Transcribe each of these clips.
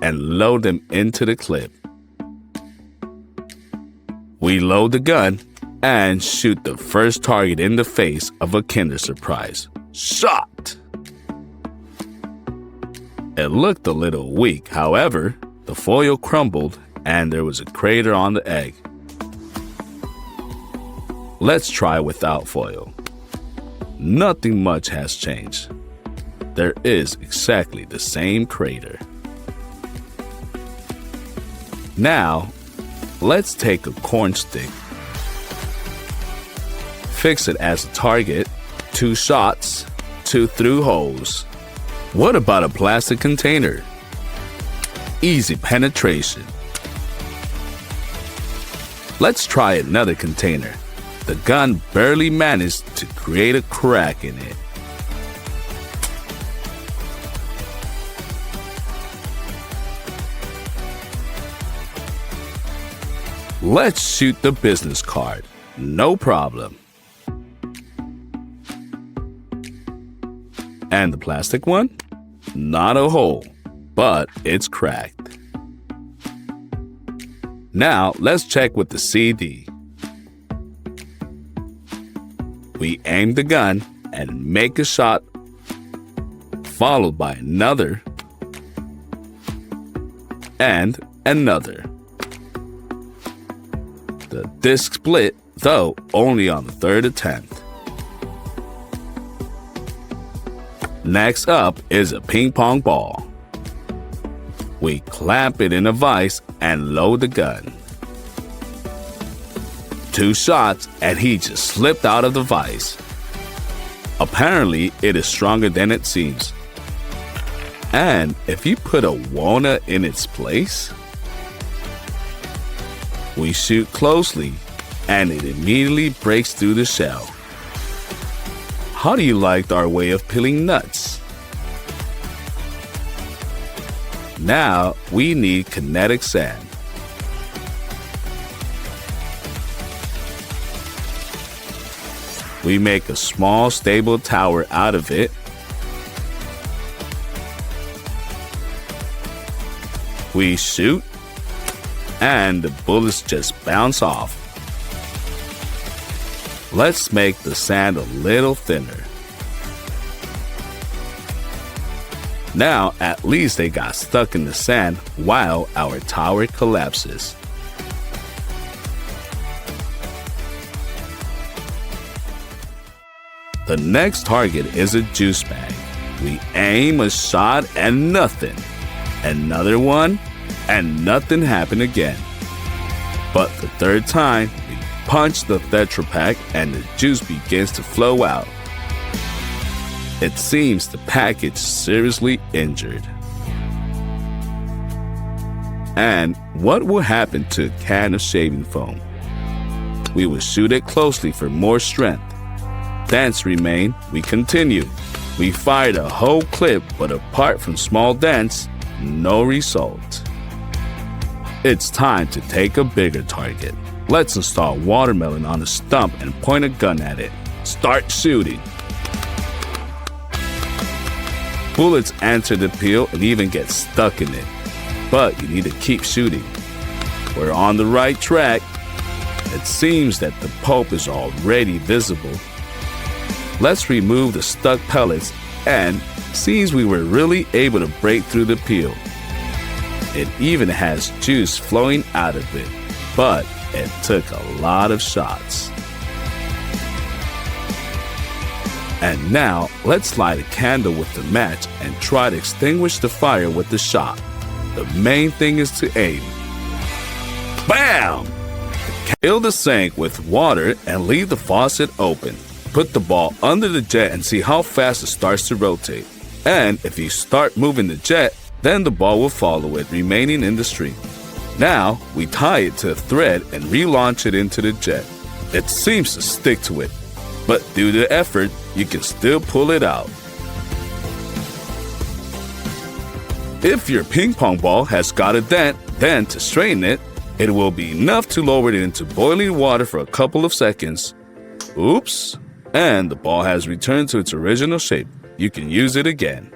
and load them into the clip. We load the gun and shoot the first target in the face of a Kinder Surprise. Shot! It looked a little weak, however, the foil crumbled and there was a crater on the egg. Let's try without foil. Nothing much has changed. There is exactly the same crater. Now, let's take a corn stick, fix it as a target, 2 shots, 2 through holes. What about a plastic container? Easy penetration. Let's try another container. The gun barely managed to create a crack in it. Let's shoot the business card. No problem. And the plastic one? Not a hole, but it's cracked. Now let's check with the CD. We aim the gun and make a shot, followed by another and another. The disc split, though only on the 3rd attempt. Next up is a ping pong ball. We clamp it in a vise and load the gun. 2 shots and he just slipped out of the vise. Apparently, it is stronger than it seems. And if you put a walnut in its place, we shoot closely and it immediately breaks through the shell. How do you like our way of peeling nuts? Now we need kinetic sand. We make a small stable tower out of it. We shoot, and the bullets just bounce off. Let's make the sand a little thinner. Now, at least they got stuck in the sand while our tower collapses. The next target is a juice bag. We aim a shot and nothing. Another one, and nothing happened again. But the 3rd time, we punch the Tetra Pak and the juice begins to flow out. It seems the pack is seriously injured. And what will happen to a can of shaving foam? We will shoot it closely for more strength. Dents remain, we continue. We fired a whole clip, but apart from small dents, no result. It's time to take a bigger target. Let's install watermelon on a stump and point a gun at it. Start shooting. Bullets enter the peel and even get stuck in it. But you need to keep shooting. We're on the right track. It seems that the pulp is already visible. Let's remove the stuck pellets, and seems we were really able to break through the peel. It even has juice flowing out of it, but it took a lot of shots. And now, let's light a candle with the match and try to extinguish the fire with the shot. The main thing is to aim. Bam! Fill the sink with water and leave the faucet open. Put the ball under the jet and see how fast it starts to rotate. And if you start moving the jet, then the ball will follow it, remaining in the stream. Now, we tie it to a thread and relaunch it into the jet. It seems to stick to it, but due to effort, you can still pull it out. If your ping pong ball has got a dent, then to straighten it, it will be enough to lower it into boiling water for a couple of seconds. Oops! And the ball has returned to its original shape. You can use it again.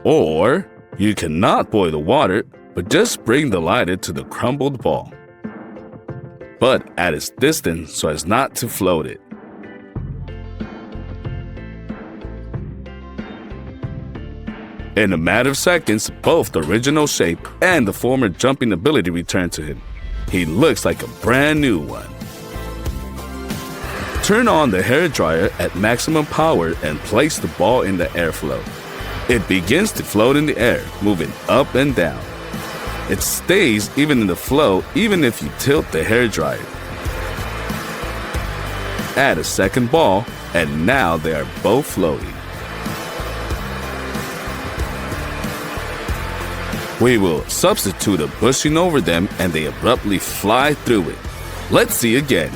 Or you cannot boil the water, but just bring the lighter to the crumbled ball, but at its distance so as not to float it. In a matter of seconds, both the original shape and the former jumping ability return to him. He looks like a brand new one. Turn on the hairdryer at maximum power and place the ball in the airflow. It begins to float in the air, moving up and down. It stays even in the flow even if you tilt the hairdryer. Add a second ball, and now they are both floating. We will substitute a bushing over them and they abruptly fly through it. Let's see again.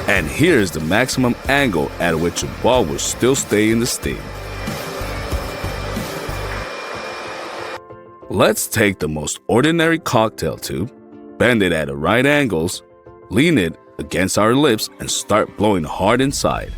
And here's the maximum angle at which a ball will still stay in the sting. Let's take the most ordinary cocktail tube, bend it at right angles, lean it against our lips and start blowing hard inside,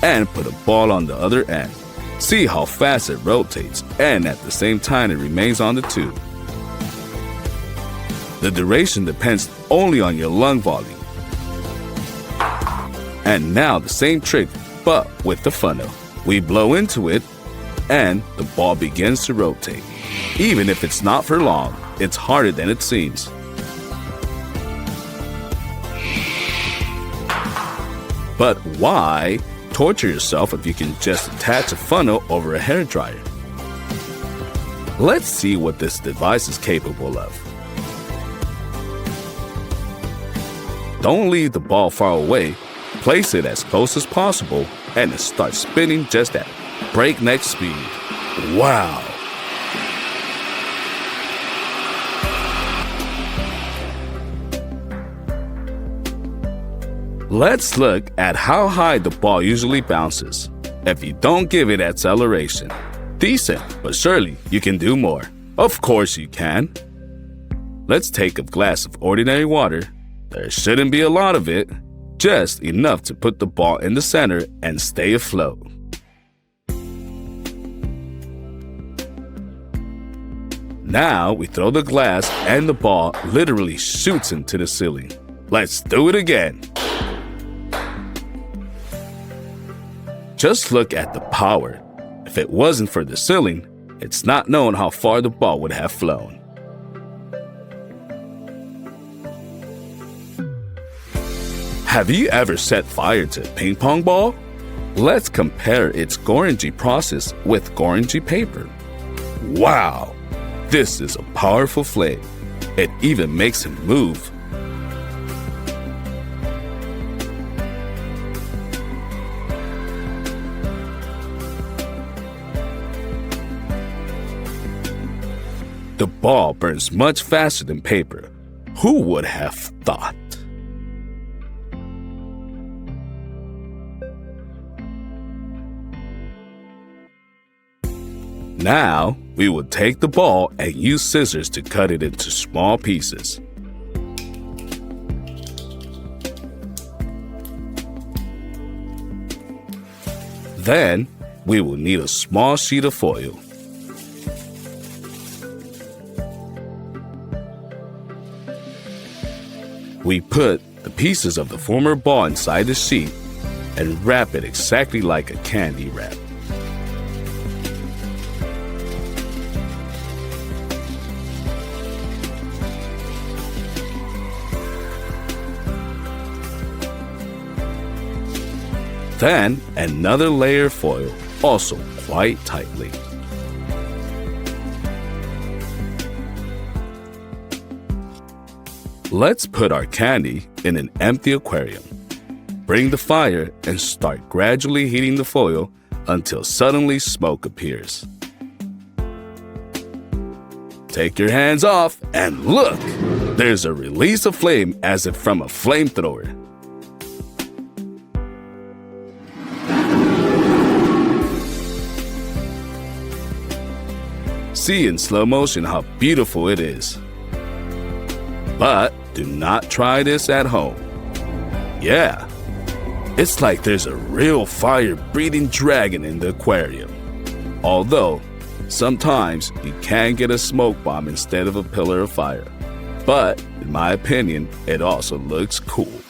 and put a ball on the other end. See how fast it rotates, and at the same time it remains on the tube. The duration depends only on your lung volume. And now the same trick, but with the funnel. We blow into it, and the ball begins to rotate. Even if it's not for long, it's harder than it seems. But why torture yourself if you can just attach a funnel over a hairdryer? Let's see what this device is capable of. Don't leave the ball far away. Place it as close as possible and it starts spinning just at breakneck speed. Wow! Let's look at how high the ball usually bounces if you don't give it acceleration. Decent, but surely you can do more. Of course you can. Let's take a glass of ordinary water. There shouldn't be a lot of it, just enough to put the ball in the center and stay afloat. Now we throw the glass and the ball literally shoots into the ceiling. Let's do it again. Just look at the power. If it wasn't for the ceiling, it's not known how far the ball would have flown. Have you ever set fire to a ping pong ball? Let's compare its Gorenge process with Gorenge paper. Wow! This is a powerful flame. It even makes him move. The ball burns much faster than paper. Who would have thought? Now, we will take the ball and use scissors to cut it into small pieces. Then, we will need a small sheet of foil. We put the pieces of the former ball inside the sheet and wrap it exactly like a candy wrap. Then another layer of foil, also quite tightly. Let's put our candy in an empty aquarium. Bring the fire and start gradually heating the foil until suddenly smoke appears. Take your hands off and look! There's a release of flame as if from a flamethrower. See in slow motion how beautiful it is. But do not try this at home. Yeah, it's like there's a real fire-breathing dragon in the aquarium. Although, sometimes you can get a smoke bomb instead of a pillar of fire. But, in my opinion, it also looks cool.